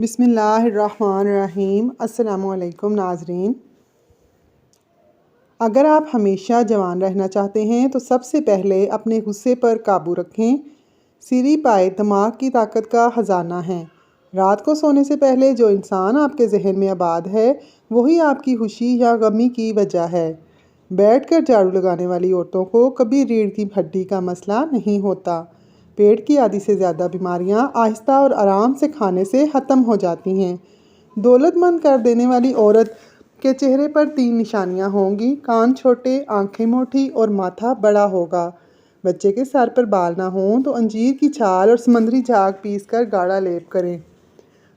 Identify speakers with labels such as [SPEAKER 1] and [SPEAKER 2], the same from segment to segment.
[SPEAKER 1] बिस्मिल्लाहिर्रहमानिर्रहीम। अस्सलामुअलैकुम नाज़रीन। अगर आप हमेशा जवान रहना चाहते हैं तो सबसे पहले अपने गुस्से पर काबू रखें। सिरी पाए दिमाग की ताकत का ख़जाना है। रात को सोने से पहले जो इंसान आपके जहन में आबाद है वही आपकी खुशी या गमी की वजह है। बैठकर झाड़ू लगाने वाली औरतों को कभी रीढ़ की हड्डी का मसला नहीं होता। पेट की आधी से ज़्यादा बीमारियां आहिस्ता और आराम से खाने से ख़त्म हो जाती हैं। दौलतमंद कर देने वाली औरत के चेहरे पर 3 निशानियां होंगी: कान छोटे, आंखें मोटी और माथा बड़ा होगा। बच्चे के सर पर बाल ना हों तो अंजीर की छाल और समंदरी झाग पीसकर गाढ़ा लेप करें।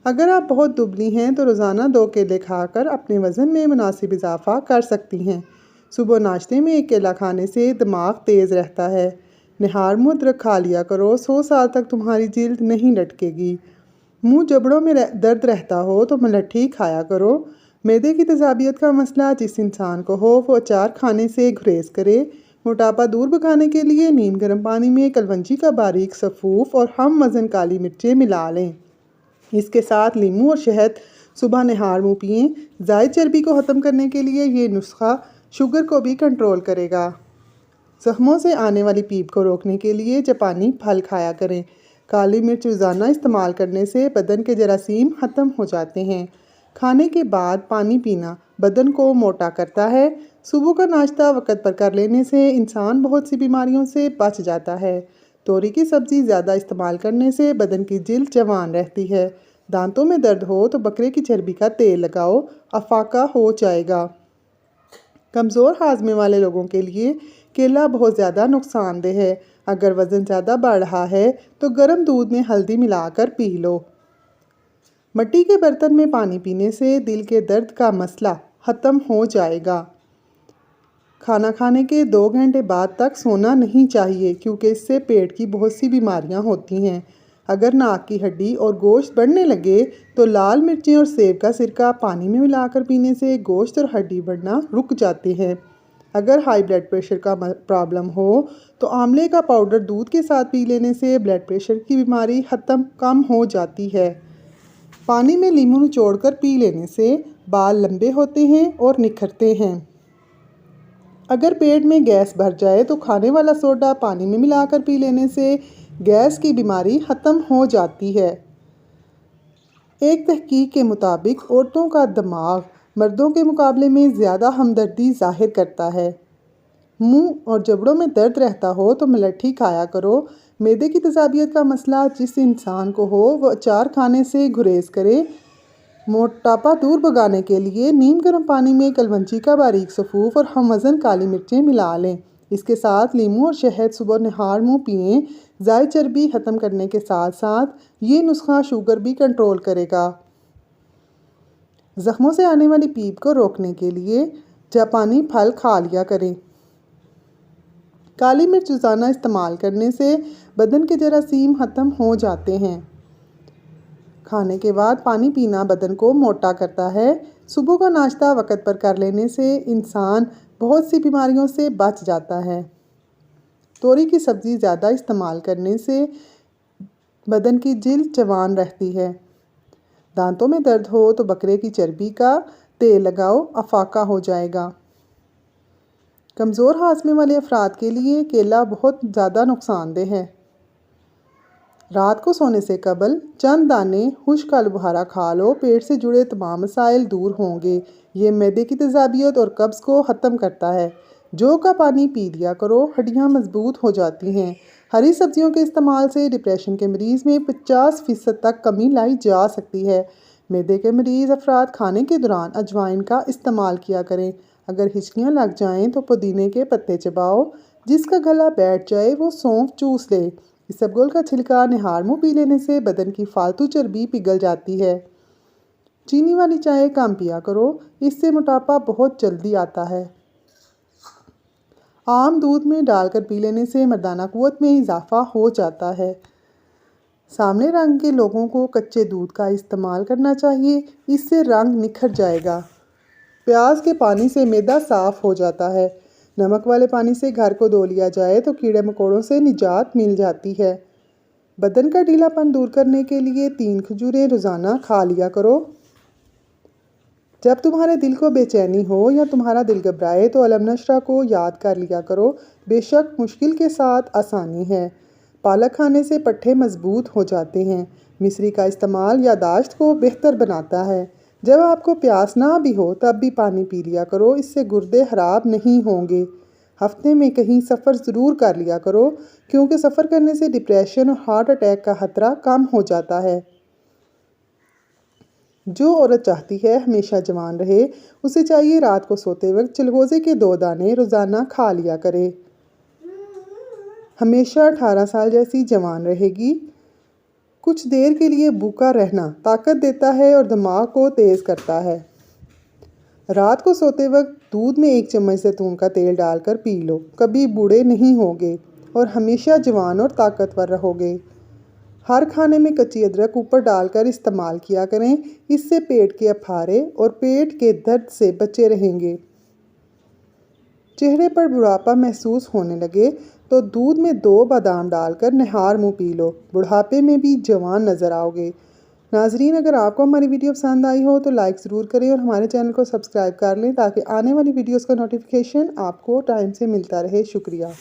[SPEAKER 1] अगर आप बहुत दुबली हैं तो रोज़ाना 2 केले खाकर अपने वज़न में मुनासिब इजाफा कर सकती हैं। सुबह नाश्ते में 1 केला खाने से दिमाग तेज़ रहता है। निहार मुँह अदरक खा लिया करो, 100 साल तक तुम्हारी जिल्द नहीं लटकेगी। मुँह जबड़ों में दर्द रहता हो तो मलट्ठी खाया करो। मैदे की तेज़ाबियत का मसला जिस इंसान को हो वो अचार खाने से गुरेज करे। मोटापा दूर भगाने के लिए नीम गर्म पानी में कलवंजी का बारीक सफ़ूफ और हम वज़न काली मिर्चें मिला लें। इसके साथ नींबू और शहद सुबह निहार मुँह पिएँ। ज़ायद चर्बी को ख़त्म करने के लिए ये नुस्खा शुगर को भी कंट्रोल करेगा। ज़ख्मों से आने वाली पीप को रोकने के लिए जापानी फल खाया करें। काली मिर्च रोज़ाना इस्तेमाल करने से बदन के जरासीम ख़त्म हो जाते हैं। खाने के बाद पानी पीना बदन को मोटा करता है। सुबह का नाश्ता वक़्त पर कर लेने से इंसान बहुत सी बीमारियों से बच जाता है। तोरी की सब्ज़ी ज़्यादा इस्तेमाल करने से बदन की जिल्द जवान रहती है। दांतों में दर्द हो तो बकरे की चर्बी का तेल लगाओ, अफाका हो जाएगा। कमज़ोर हाजमे वाले लोगों के लिए केला बहुत ज़्यादा नुकसानदेह है। अगर वज़न ज़्यादा बढ़ रहा है तो गर्म दूध में हल्दी मिलाकर पी लो। मिट्टी के बर्तन में पानी पीने से दिल के दर्द का मसला ख़त्म हो जाएगा। खाना खाने के 2 घंटे बाद तक सोना नहीं चाहिए क्योंकि इससे पेट की बहुत सी बीमारियां होती हैं। अगर नाक की हड्डी और गोश्त बढ़ने लगे तो लाल मिर्चें और सेब का सिरका पानी में मिलाकर पीने से गोश्त और हड्डी बढ़ना रुक जाते हैं। अगर हाई ब्लड प्रेशर का प्रॉब्लम हो तो आंवले का पाउडर दूध के साथ पी लेने से ब्लड प्रेशर की बीमारी कम हो जाती है। पानी में नींबू निचोड़कर पी लेने से बाल लंबे होते हैं और निखरते हैं। अगर पेट में गैस भर जाए तो खाने वाला सोडा पानी में मिलाकर पी लेने से गैस की बीमारी ख़त्म हो जाती है। एक तहकीक के मुताबिक औरतों का दिमाग मर्दों के मुकाबले में ज़्यादा हमदर्दी ज़ाहिर करता है। मुंह और जबड़ों में दर्द रहता हो तो मलट्ठी खाया करो। मैदे की तेज़ाबियत का मसला जिस इंसान को हो वो अचार खाने से गुरेज करे। मोटापा दूर भगाने के लिए नीम गर्म पानी में कलवंजी का बारीक सफ़ूफ और हम वज़न काली मिर्चें मिला लें। इसके साथ नींबू और शहद सुबह निहार मुँह पिएँ। ज़ायद चर्बी ख़त्म करने के साथ साथ ये नुस्खा शुगर भी कंट्रोल करेगा। ज़ख्मों से आने वाली पीप को रोकने के लिए जापानी फल खा लिया करें। काली मिर्च रोज़ाना इस्तेमाल करने से बदन के जरासीम ख़त्म हो जाते हैं। खाने के बाद पानी पीना बदन को मोटा करता है। सुबह का नाश्ता वक़्त पर कर लेने से इंसान बहुत सी बीमारियों से बच जाता है। तोरी की सब्ज़ी ज़्यादा इस्तेमाल करने से बदन की जिल्द जवान रहती है। दांतों में दर्द हो तो बकरे की चर्बी का तेल लगाओ, अफाका हो जाएगा। कमज़ोर हाजमे वाले अफराद के लिए केला बहुत ज़्यादा नुकसानदेह है। रात को सोने से कबल चंद दाने खुश्क आलू बुखारा खा लो, पेट से जुड़े तमाम मसाइल दूर होंगे। ये मैदे की तेज़ाबियत और कब्ज़ को ख़त्म करता है। जौ का पानी पी लिया करो, हड्डियाँ मजबूत हो जाती हैं। हरी सब्जियों के इस्तेमाल से डिप्रेशन के मरीज़ में 50% तक कमी लाई जा सकती है। मैदे के मरीज़ अफराद खाने के दौरान अजवाइन का इस्तेमाल किया करें। अगर हिचकियाँ लग जाएँ तो पुदीने के पत्ते चबाओ। जिसका गला बैठ जाए वो सौंफ चूस ले। इसबगोल का छिलका निहार मुँह पी लेने से बदन की फालतू चर्बी पिघल जाती है। चीनी वाली चाय कम पिया करो, इससे मोटापा बहुत जल्दी आता है। आम दूध में डालकर पी लेने से मर्दाना क़ुव्वत में इजाफा हो जाता है। सामने रंग के लोगों को कच्चे दूध का इस्तेमाल करना चाहिए, इससे रंग निखर जाएगा। प्याज के पानी से मैदा साफ़ हो जाता है। नमक वाले पानी से घर को धो लिया जाए तो कीड़े मकोड़ों से निजात मिल जाती है। बदन का ढीलापन दूर करने के लिए 3 खजूरें रोज़ाना खा लिया करो। जब तुम्हारे दिल को बेचैनी हो या तुम्हारा दिल घबराए तो अलम नशरा को याद कर लिया करो। बेशक मुश्किल के साथ आसानी है। पालक खाने से पट्ठे मजबूत हो जाते हैं। मिश्री का इस्तेमाल यादाश्त को बेहतर बनाता है। जब आपको प्यास ना भी हो तब भी पानी पी लिया करो, इससे गुर्दे खराब नहीं होंगे। हफ्ते में कहीं सफ़र ज़रूर कर लिया करो, क्योंकि सफ़र करने से डिप्रेशन और हार्ट अटैक का खतरा कम हो जाता है। जो औरत चाहती है हमेशा जवान रहे, उसे चाहिए रात को सोते वक्त चिलगोज़े के 2 दाने रोज़ाना खा लिया करे। हमेशा 18 साल जैसी जवान रहेगी। कुछ देर के लिए भूखा रहना ताकत देता है और दिमाग को तेज़ करता है। रात को सोते वक्त दूध में 1 चम्मच ज़ैतून का तेल डालकर पी लो। कभी बूढ़े नहीं होगे और हमेशा जवान और ताकतवर रहोगे। हर खाने में कच्ची अदरक ऊपर डालकर इस्तेमाल किया करें, इससे पेट के अफारे और पेट के दर्द से बचे रहेंगे। चेहरे पर बुढ़ापा महसूस होने लगे तो दूध में 2 बादाम डालकर निहार मुँह पी लो। बुढ़ापे में भी जवान नज़र आओगे। नाजरीन, अगर आपको हमारी वीडियो पसंद आई हो तो लाइक ज़रूर करें और हमारे चैनल को सब्सक्राइब कर लें ताकि आने वाली वीडियोस का नोटिफिकेशन आपको टाइम से मिलता रहे। शुक्रिया।